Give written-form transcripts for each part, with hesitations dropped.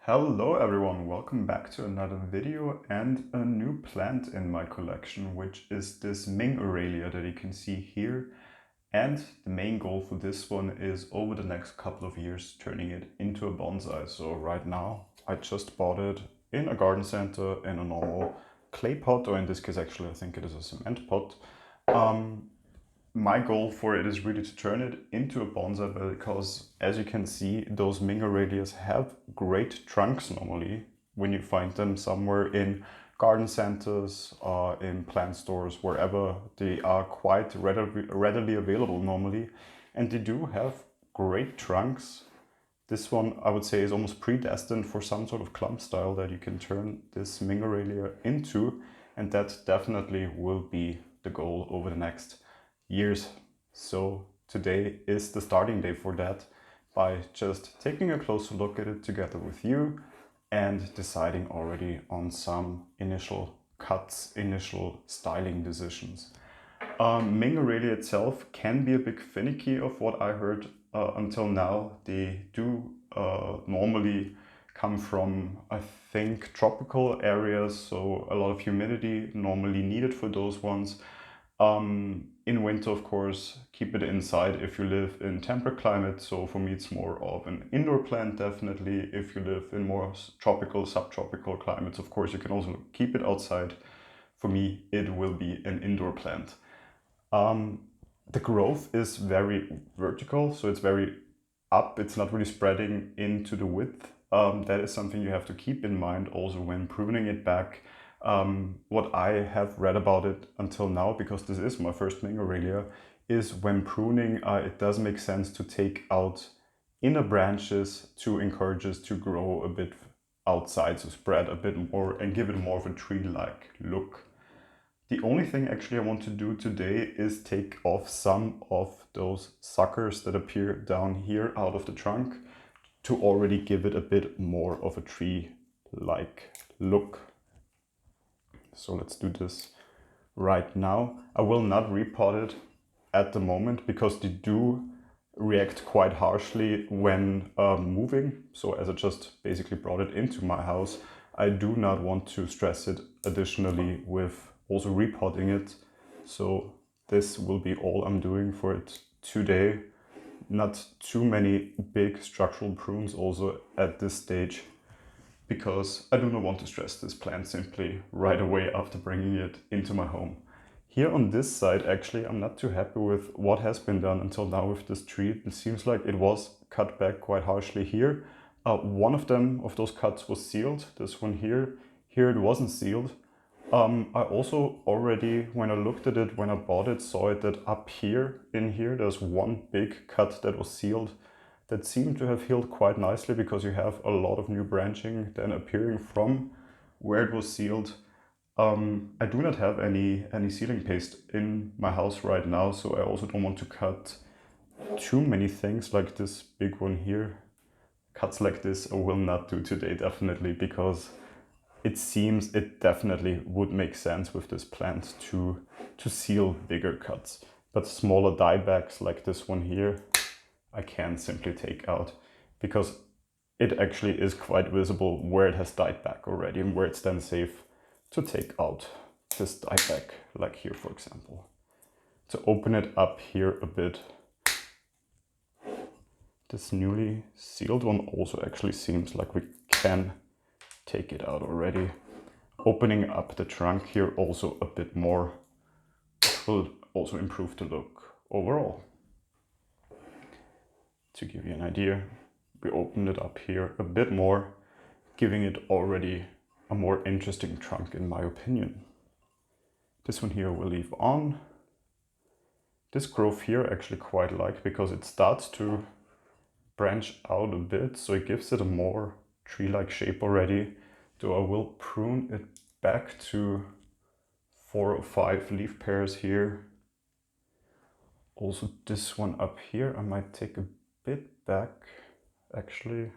Hello everyone, welcome back to another video and a new plant in my collection, which is this Ming Aralia that you can see here. And the main goal for this one is over the next couple of years turning it into a bonsai. So right now I just bought it in a garden center in a normal clay pot, or in this case actually I think it is a cement pot. My goal for it is really to turn it into a bonsai because, as you can see, those Ming Aralias have great trunks normally when you find them somewhere in garden centers, in plant stores, wherever. They are quite readily available normally, and they do have great trunks. This one, I would say, is almost predestined for some sort of clump style that you can turn this Ming Aralia into, and that definitely will be the goal over the next years. So today is the starting day for that, by just taking a closer look at it together with you and deciding already on some initial cuts, initial styling decisions. Ming Aralia itself can be a bit finicky of what I heard until now. They do normally come from, I think, tropical areas, so a lot of humidity normally needed for those ones. In winter, of course, keep it inside if you live in temperate climate. So for me, it's more of an indoor plant, definitely. If you live in more tropical, subtropical climates, of course, you can also keep it outside. For me, it will be an indoor plant. The growth is very vertical, so it's very up. It's not really spreading into the width. That is something you have to keep in mind also when pruning it back. What I have read about it until now, because this is my first Ming Aralia, is when pruning, it does make sense to take out inner branches to encourage it to grow a bit outside, to spread a bit more and give it more of a tree-like look. The only thing actually I want to do today is take off some of those suckers that appear down here out of the trunk to already give it a bit more of a tree-like look. So let's do this right now. I will not repot it at the moment because they do react quite harshly when moving. So as I just basically brought it into my house, I do not want to stress it additionally with also repotting it. So this will be all I'm doing for it today. Not too many big structural prunes also at this stage, because I do not want to stress this plant simply right away after bringing it into my home. Here on this side, actually, I'm not too happy with what has been done until now with this tree. It seems like it was cut back quite harshly here. One of those cuts was sealed, this one here. Here it wasn't sealed. I also already, when I looked at it, when I bought it, saw it that up here, in here, there's one big cut that was sealed that seemed to have healed quite nicely, because you have a lot of new branching then appearing from where it was sealed. I do not have any sealing paste in my house right now, so I also don't want to cut too many things like this big one here. Cuts like this I will not do today, definitely, because it seems it definitely would make sense with this plant to seal bigger cuts. But smaller diebacks like this one here, I can simply take out, because it actually is quite visible where it has died back already and where it's then safe to take out this dieback, like here for example. To open it up here a bit, this newly sealed one also actually seems like we can take it out already. Opening up the trunk here also a bit more will also improve the look overall. To give you an idea, we opened it up here a bit more, giving it already a more interesting trunk in my opinion. This one here we'll leave on. This growth here I actually quite like, because it starts to branch out a bit, so it gives it a more tree-like shape already, though I will prune it back to 4 or 5 leaf pairs here. Also this one up here I might take a bit back. Actually,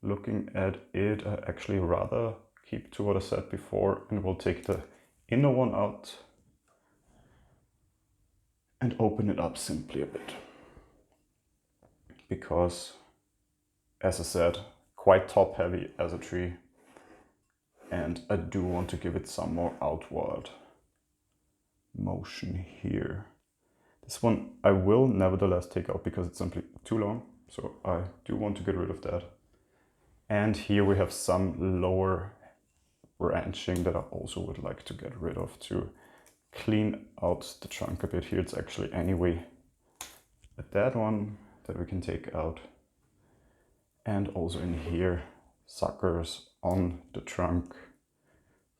looking at it, I actually rather keep to what I said before, and we'll take the inner one out and open it up simply a bit. Because, as I said, quite top heavy as a tree. And I do want to give it some more outward motion here. This one I will nevertheless take out because it's simply too long. So I do want to get rid of that. And here we have some lower branching that I also would like to get rid of to clean out the trunk a bit. Here it's actually anyway a dead one that we can take out. And also in here, suckers on the trunk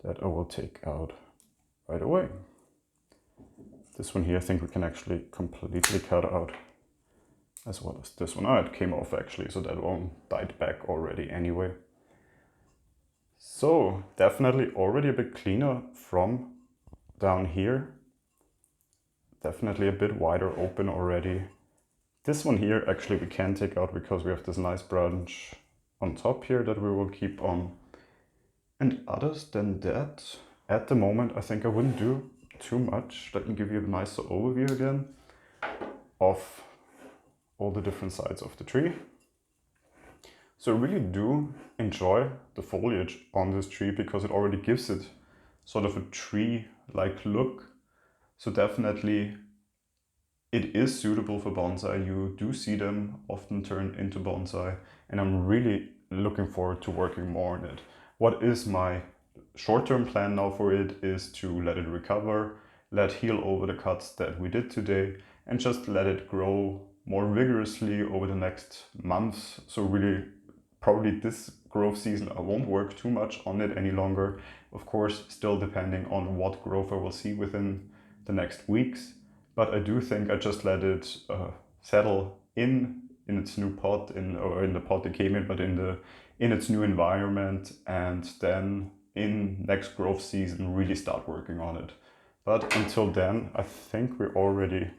that I will take out right away. This one here I think we can actually completely cut out, as well as this one. Oh, it came off actually, so that one died back already anyway. So definitely already a bit cleaner from down here. Definitely a bit wider open already. This one here actually we can take out because we have this nice branch on top here that we will keep on. And others than that, at the moment I think I wouldn't do too much. Let me give you a nicer overview again of all the different sides of the tree. So I really do enjoy the foliage on this tree because it already gives it sort of a tree-like look. So definitely it is suitable for bonsai. You do see them often turn into bonsai, and I'm really looking forward to working more on it. What is my short-term plan now for it is to let it recover, let heal over the cuts that we did today, and just let it grow more vigorously over the next months. So really, probably this growth season I won't work too much on it any longer. Of course, still depending on what growth I will see within the next weeks. But I do think I just let it settle in its new pot, or in the pot it came in, but in its new environment, and then in next growth season really start working on it. But until then, I think we already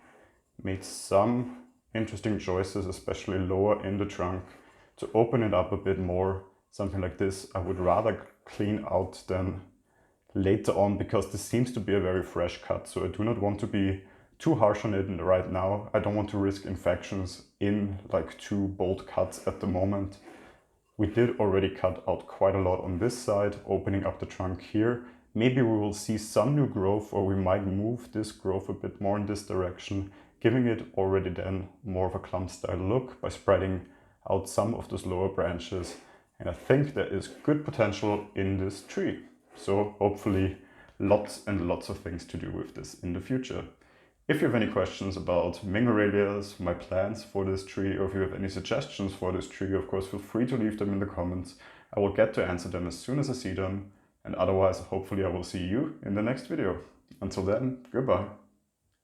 made some interesting choices, especially lower in the trunk, to open it up a bit more. Something like this I would rather clean out than later on, because this seems to be a very fresh cut. So I do not want to be too harsh on it right now. I don't want to risk infections in like 2 bold cuts at the moment. We did already cut out quite a lot on this side, opening up the trunk here. Maybe we will see some new growth, or we might move this growth a bit more in this direction, giving it already then more of a clump style look by spreading out some of those lower branches. And I think there is good potential in this tree. So hopefully lots and lots of things to do with this in the future. If you have any questions about Ming Aralias, my plans for this tree, or if you have any suggestions for this tree, of course, feel free to leave them in the comments. I will get to answer them as soon as I see them. And otherwise, hopefully I will see you in the next video. Until then, goodbye.